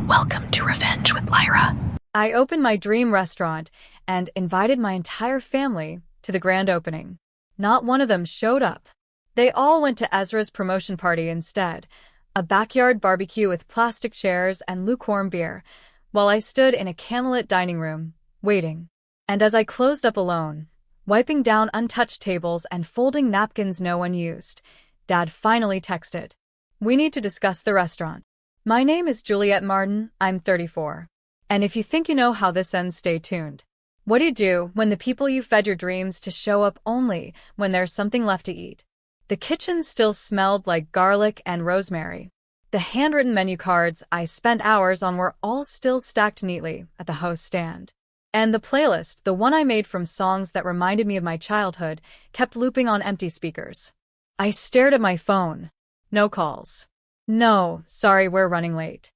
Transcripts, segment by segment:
Welcome to Revenge with Lyra. I opened my dream restaurant and invited my entire family to the grand opening. Not one of them showed up. They all went to Ezra's promotion party instead, a backyard barbecue with plastic chairs and lukewarm beer, while I stood in a candlelit dining room, waiting. And as I closed up alone, wiping down untouched tables and folding napkins no one used, Dad finally texted, "We need to discuss the restaurant. My name is Juliet Martin, I'm 34. And if you think you know how this ends, stay tuned. What do you do when the people you fed your dreams to show up only when there's something left to eat?" The kitchen still smelled like garlic and rosemary. The handwritten menu cards I spent hours on were all still stacked neatly at the host stand. And the playlist, the one I made from songs that reminded me of my childhood, kept looping on empty speakers. I stared at my phone. No calls. No, sorry, we're running late.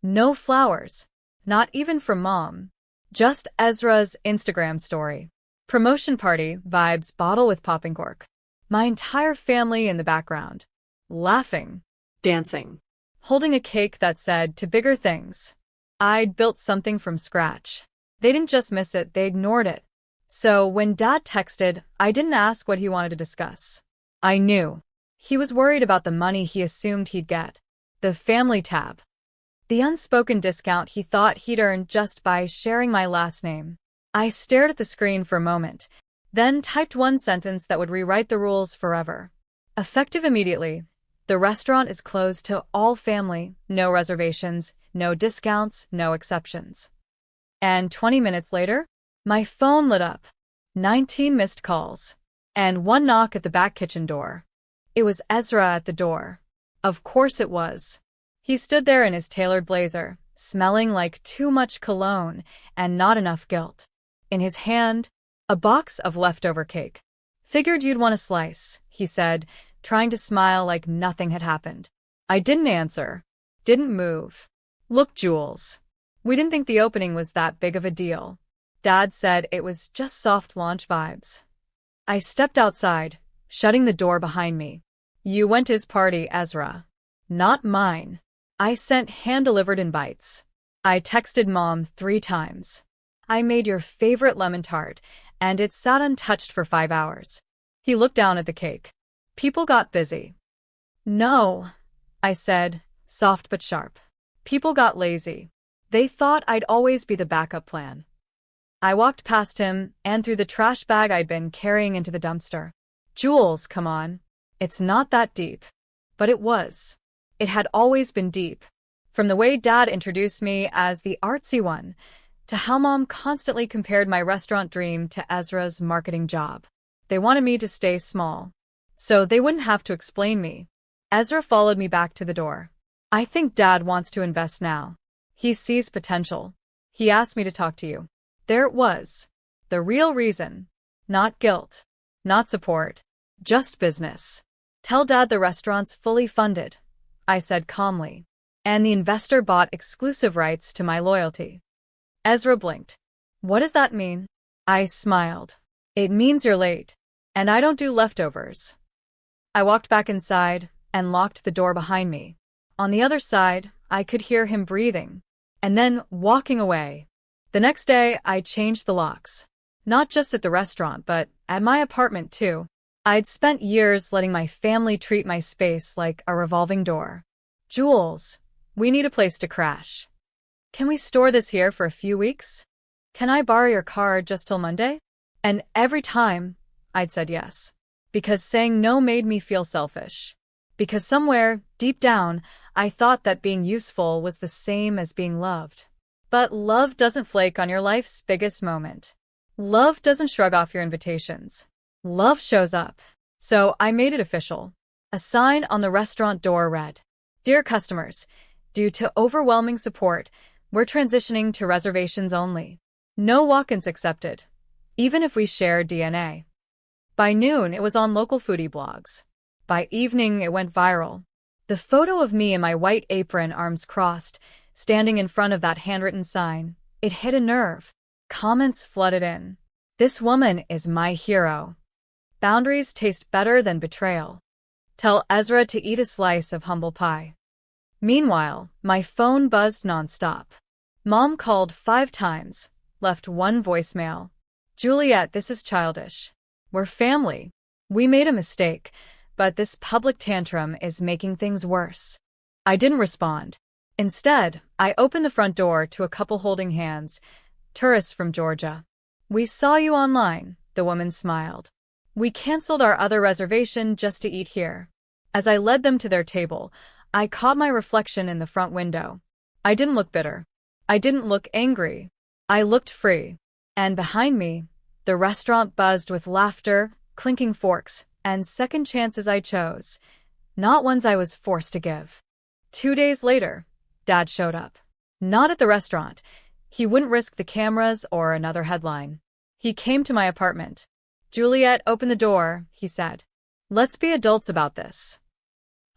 No flowers. Not even from Mom. Just Ezra's Instagram story. Promotion party vibes, bottle with popping cork. My entire family in the background. Laughing. Dancing. Holding a cake that said, "To bigger things." I'd built something from scratch. They didn't just miss it, they ignored it. So when Dad texted, I didn't ask what he wanted to discuss. I knew. He was worried about the money he assumed he'd get. The family tab. The unspoken discount he thought he'd earn just by sharing my last name. I stared at the screen for a moment, then typed one sentence that would rewrite the rules forever. Effective immediately. The restaurant is closed to all family, no reservations, no discounts, no exceptions. And 20 minutes later, my phone lit up. 19 missed calls. And one knock at the back kitchen door. It was Ezra at the door. Of course it was. He stood there in his tailored blazer, smelling like too much cologne and not enough guilt. In his hand, a box of leftover cake. "Figured you'd want a slice," he said, trying to smile like nothing had happened. I didn't answer. Didn't move. "Look, Jules. We didn't think the opening was that big of a deal. Dad said it was just soft launch vibes." I stepped outside, shutting the door behind me. "You went to his party, Ezra. Not mine." I sent hand-delivered invites. I texted Mom 3 times. "I made your favorite lemon tart, and it sat untouched for 5 hours." He looked down at the cake. "People got busy." "No," I said, soft but sharp. "People got lazy. They thought I'd always be the backup plan." I walked past him and threw the trash bag I'd been carrying into the dumpster. "Jules, come on. It's not that deep." But it was. It had always been deep. From the way Dad introduced me as the artsy one, to how Mom constantly compared my restaurant dream to Ezra's marketing job. They wanted me to stay small, so they wouldn't have to explain me. Ezra followed me back to the door. "I think Dad wants to invest now. He sees potential. He asked me to talk to you." There it was. The real reason. Not guilt. Not support. Just business. "Tell Dad the restaurant's fully funded," I said calmly. "And the investor bought exclusive rights to my loyalty." Ezra blinked. "What does that mean?" I smiled. "It means you're late. And I don't do leftovers." I walked back inside and locked the door behind me. On the other side, I could hear him breathing. And then walking away. The next day, I changed the locks. Not just at the restaurant, but at my apartment too. I'd spent years letting my family treat my space like a revolving door. "Jules, we need a place to crash. Can we store this here for a few weeks? Can I borrow your car just till Monday?" And every time, I'd said yes. Because saying no made me feel selfish. Because somewhere, deep down, I thought that being useful was the same as being loved. But love doesn't flake on your life's biggest moment. Love doesn't shrug off your invitations. Love shows up. So I made it official. A sign on the restaurant door read, "Dear customers, due to overwhelming support, we're transitioning to reservations only. No walk-ins accepted, even if we share DNA." By noon, it was on local foodie blogs. By evening, it went viral. The photo of me in my white apron, arms crossed, standing in front of that handwritten sign, it hit a nerve. Comments flooded in. "This woman is my hero. Boundaries taste better than betrayal. Tell Ezra to eat a slice of humble pie." Meanwhile, my phone buzzed nonstop. Mom called 5 times, left one voicemail. Juliet, this is childish. We're family. We made a mistake, but this public tantrum is making things worse. I didn't respond. Instead, I opened the front door to a couple holding hands, tourists from Georgia. We saw you online, the woman smiled. We canceled our other reservation just to eat here. As I led them to their table, I caught my reflection in the front window. I didn't look bitter. I didn't look angry. I looked free. And behind me, the restaurant buzzed with laughter, clinking forks, and second chances I chose, not ones I was forced to give. 2 days later, Dad showed up. Not at the restaurant. He wouldn't risk the cameras or another headline. He came to my apartment. Juliet, open the door, he said. Let's be adults about this.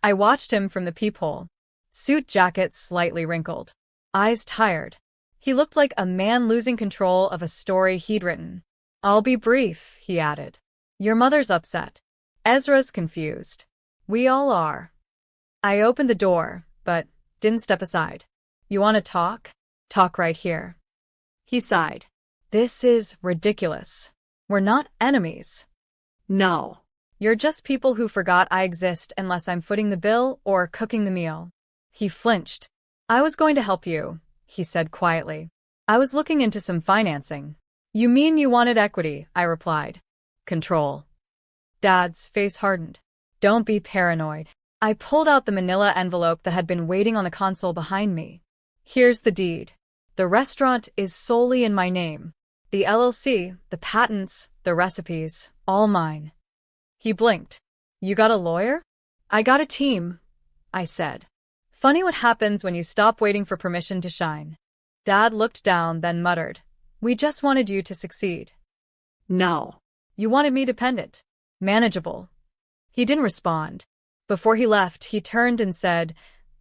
I watched him from the peephole. Suit jacket slightly wrinkled. Eyes tired. He looked like a man losing control of a story he'd written. I'll be brief, he added. Your mother's upset. Ezra's confused. We all are. I opened the door, but didn't step aside. You want to talk? Talk right here. He sighed. This is ridiculous. We're not enemies. No. You're just people who forgot I exist unless I'm footing the bill or cooking the meal. He flinched. I was going to help you, he said quietly. I was looking into some financing. You mean you wanted equity, I replied. Control. Dad's face hardened. Don't be paranoid. I pulled out the manila envelope that had been waiting on the console behind me. Here's the deed. The restaurant is solely in my name. The LLC, the patents, the recipes, all mine. He blinked. You got a lawyer? I got a team, I said. Funny what happens when you stop waiting for permission to shine. Dad looked down, then muttered. We just wanted you to succeed. No. You wanted me dependent. Manageable. He didn't respond. Before he left, he turned and said,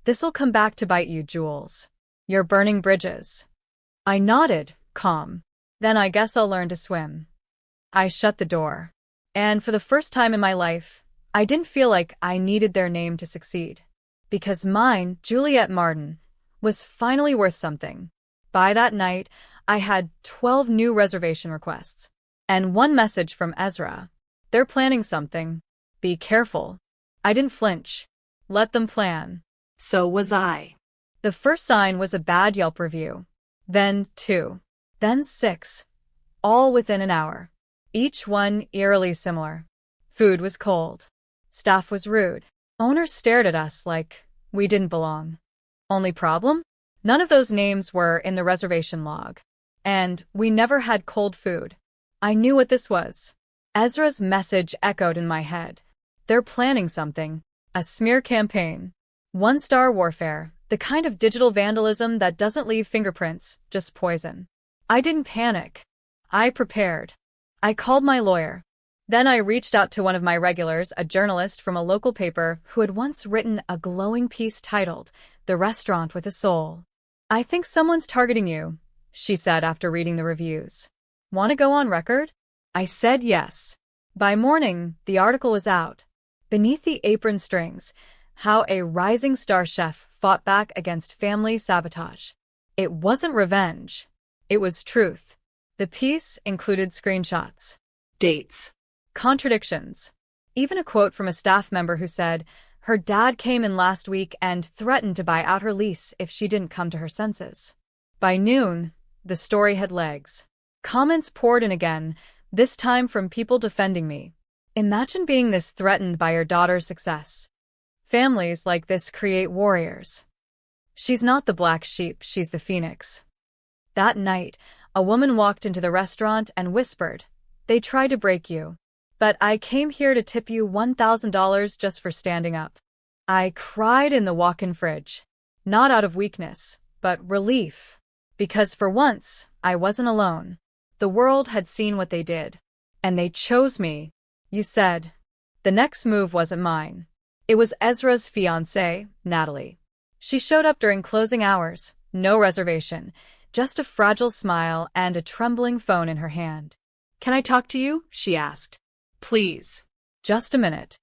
This'll come back to bite you, Jules. You're burning bridges. I nodded, calm. Then I guess I'll learn to swim. I shut the door. And for the first time in my life, I didn't feel like I needed their name to succeed. Because mine, Juliet Martin, was finally worth something. By that night, I had 12 new reservation requests. And one message from Ezra. They're planning something. Be careful. I didn't flinch. Let them plan. So was I. The first sign was a bad Yelp review. Then 2. Then 6. All within an hour. Each one eerily similar. Food was cold. Staff was rude. Owners stared at us like we didn't belong. Only problem? None of those names were in the reservation log. And we never had cold food. I knew what this was. Ezra's message echoed in my head. They're planning something. A smear campaign. One-star warfare. The kind of digital vandalism that doesn't leave fingerprints, just poison. I didn't panic. I prepared. I called my lawyer. Then I reached out to one of my regulars, a journalist from a local paper who had once written a glowing piece titled, The Restaurant with a Soul. I think someone's targeting you, she said after reading the reviews. Want to go on record? I said yes. By morning, the article was out. Beneath the apron strings, how a rising star chef fought back against family sabotage. It wasn't revenge. It was truth. The piece included screenshots. Dates. Contradictions. Even a quote from a staff member who said, her dad came in last week and threatened to buy out her lease if she didn't come to her senses. By noon, the story had legs. Comments poured in again, this time from people defending me. Imagine being this threatened by your daughter's success. Families like this create warriors. She's not the black sheep, she's the phoenix. That night, a woman walked into the restaurant and whispered, They tried to break you. But I came here to tip you $1,000 just for standing up. I cried in the walk-in fridge. Not out of weakness, but relief. Because for once, I wasn't alone. The world had seen what they did. And they chose me. You said. The next move wasn't mine. It was Ezra's fiancée, Natalie. She showed up during closing hours, no reservation, just a fragile smile and a trembling phone in her hand. Can I talk to you? She asked. Please. Just a minute.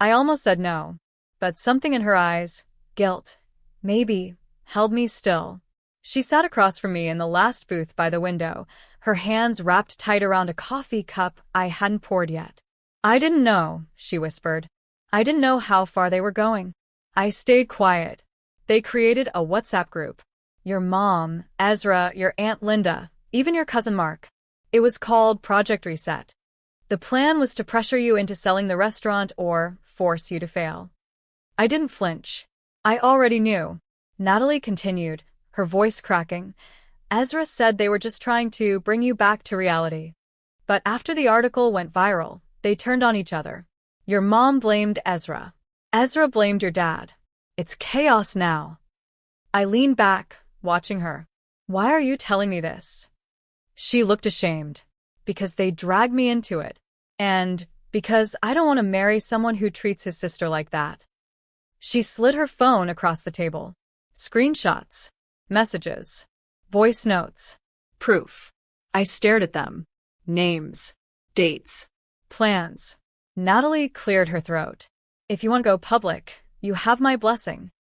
I almost said no, but something in her eyes, guilt, maybe, held me still. She sat across from me in the last booth by the window, her hands wrapped tight around a coffee cup I hadn't poured yet. I didn't know, she whispered. I didn't know how far they were going. I stayed quiet. They created a WhatsApp group. Your mom, Ezra, your Aunt Linda, even your cousin Mark. It was called Project Reset. The plan was to pressure you into selling the restaurant or force you to fail. I didn't flinch. I already knew. Natalie continued, her voice cracking. Ezra said they were just trying to bring you back to reality. But after the article went viral, they turned on each other. Your mom blamed Ezra. Ezra blamed your dad. It's chaos now. I leaned back, watching her. Why are you telling me this? She looked ashamed. Because they dragged me into it. And because I don't want to marry someone who treats his sister like that. She slid her phone across the table. Screenshots. Messages. Voice notes. Proof. I stared at them. Names. Dates. Plans. Natalie cleared her throat. If you want to go public, you have my blessing.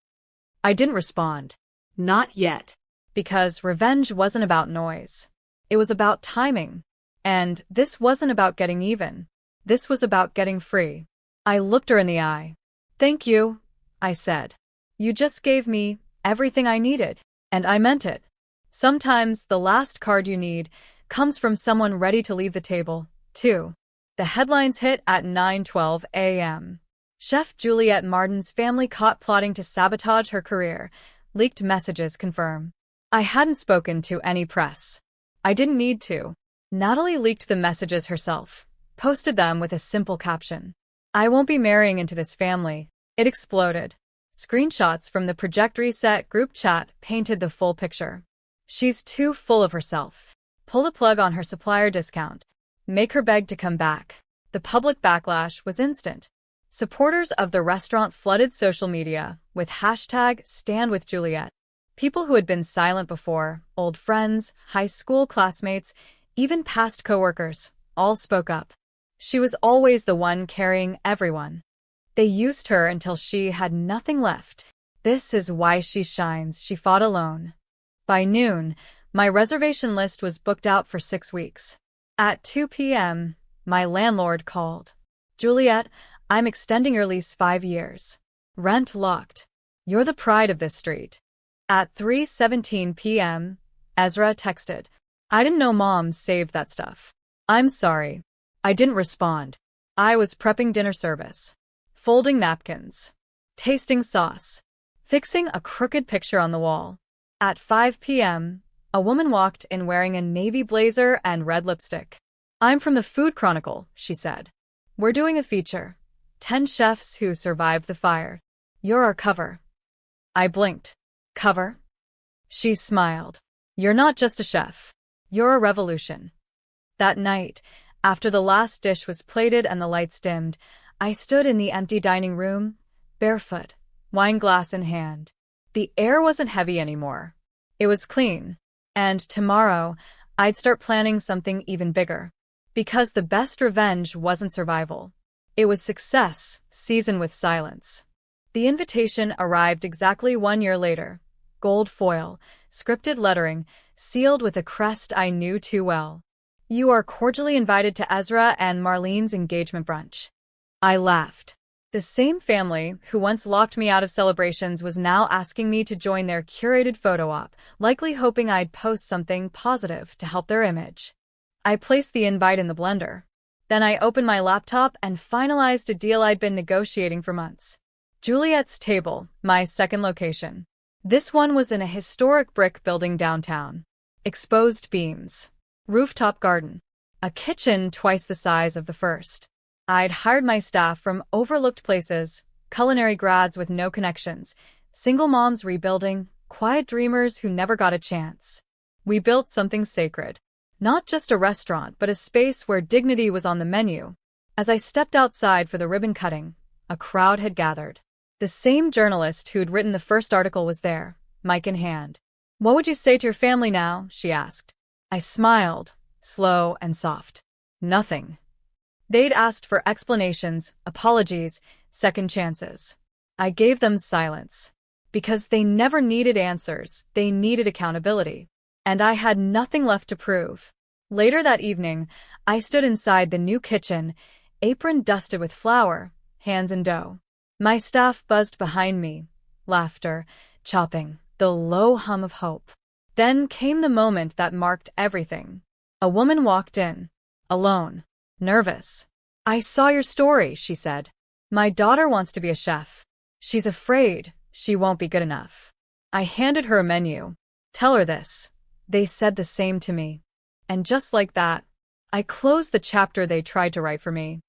I didn't respond. Not yet. Because revenge wasn't about noise. It was about timing. And this wasn't about getting even. This was about getting free. I looked her in the eye. Thank you, I said. You just gave me everything I needed. And I meant it. Sometimes the last card you need comes from someone ready to leave the table, too. The headlines hit at 9:12 a.m. Chef Juliette Martin's family caught plotting to sabotage her career. Leaked messages confirm. I hadn't spoken to any press. I didn't need to. Natalie leaked the messages herself, posted them with a simple caption. I won't be marrying into this family. It exploded. Screenshots from the Project Reset group chat painted the full picture. She's too full of herself. Pull the plug on her supplier discount. Make her beg to come back. The public backlash was instant. Supporters of the restaurant flooded social media with hashtag #StandWithJuliette. People who had been silent before, old friends, high school classmates, even past coworkers, all spoke up. She was always the one carrying everyone. They used her until she had nothing left. This is why she shines, she fought alone. By noon, my reservation list was booked out for 6 weeks. At 2 p.m., my landlord called. Juliette, I'm extending your lease 5 years. Rent locked. You're the pride of this street. At 3:17 p.m., Ezra texted. I didn't know Mom saved that stuff. I'm sorry. I didn't respond. I was prepping dinner service. Folding napkins. Tasting sauce. Fixing a crooked picture on the wall. At 5 p.m., a woman walked in wearing a navy blazer and red lipstick. I'm from the Food Chronicle, she said. We're doing a feature. 10 chefs who survived the fire. You're our cover. I blinked. Cover? She smiled. You're not just a chef. You're a revolution. That night, after the last dish was plated and the lights dimmed, I stood in the empty dining room, barefoot, wine glass in hand. The air wasn't heavy anymore. It was clean. And tomorrow, I'd start planning something even bigger. Because the best revenge wasn't survival. It was success, seasoned with silence. The invitation arrived exactly 1 year later. Gold foil, scripted lettering, sealed with a crest I knew too well. You are cordially invited to Ezra and Marlene's engagement brunch. I laughed. The same family who once locked me out of celebrations was now asking me to join their curated photo op, likely hoping I'd post something positive to help their image. I placed the invite in the blender. Then I opened my laptop and finalized a deal I'd been negotiating for months. Juliette's Table, my second location. This one was in a historic brick building downtown. Exposed beams. Rooftop garden. A kitchen twice the size of the first. I'd hired my staff from overlooked places, culinary grads with no connections, single moms rebuilding, quiet dreamers who never got a chance. We built something sacred. Not just a restaurant, but a space where dignity was on the menu. As I stepped outside for the ribbon cutting, a crowd had gathered. The same journalist who'd written the first article was there, mic in hand. What would you say to your family now? She asked. I smiled, slow and soft. Nothing. They'd asked for explanations, apologies, second chances. I gave them silence. Because they never needed answers, they needed accountability. And I had nothing left to prove. Later that evening, I stood inside the new kitchen, apron dusted with flour, hands in dough. My staff buzzed behind me, laughter, chopping, the low hum of hope. Then came the moment that marked everything. A woman walked in, alone, nervous. "I saw your story," she said. "My daughter wants to be a chef. She's afraid she won't be good enough." I handed her a menu. "Tell her this." They said the same to me. And just like that, I closed the chapter they tried to write for me.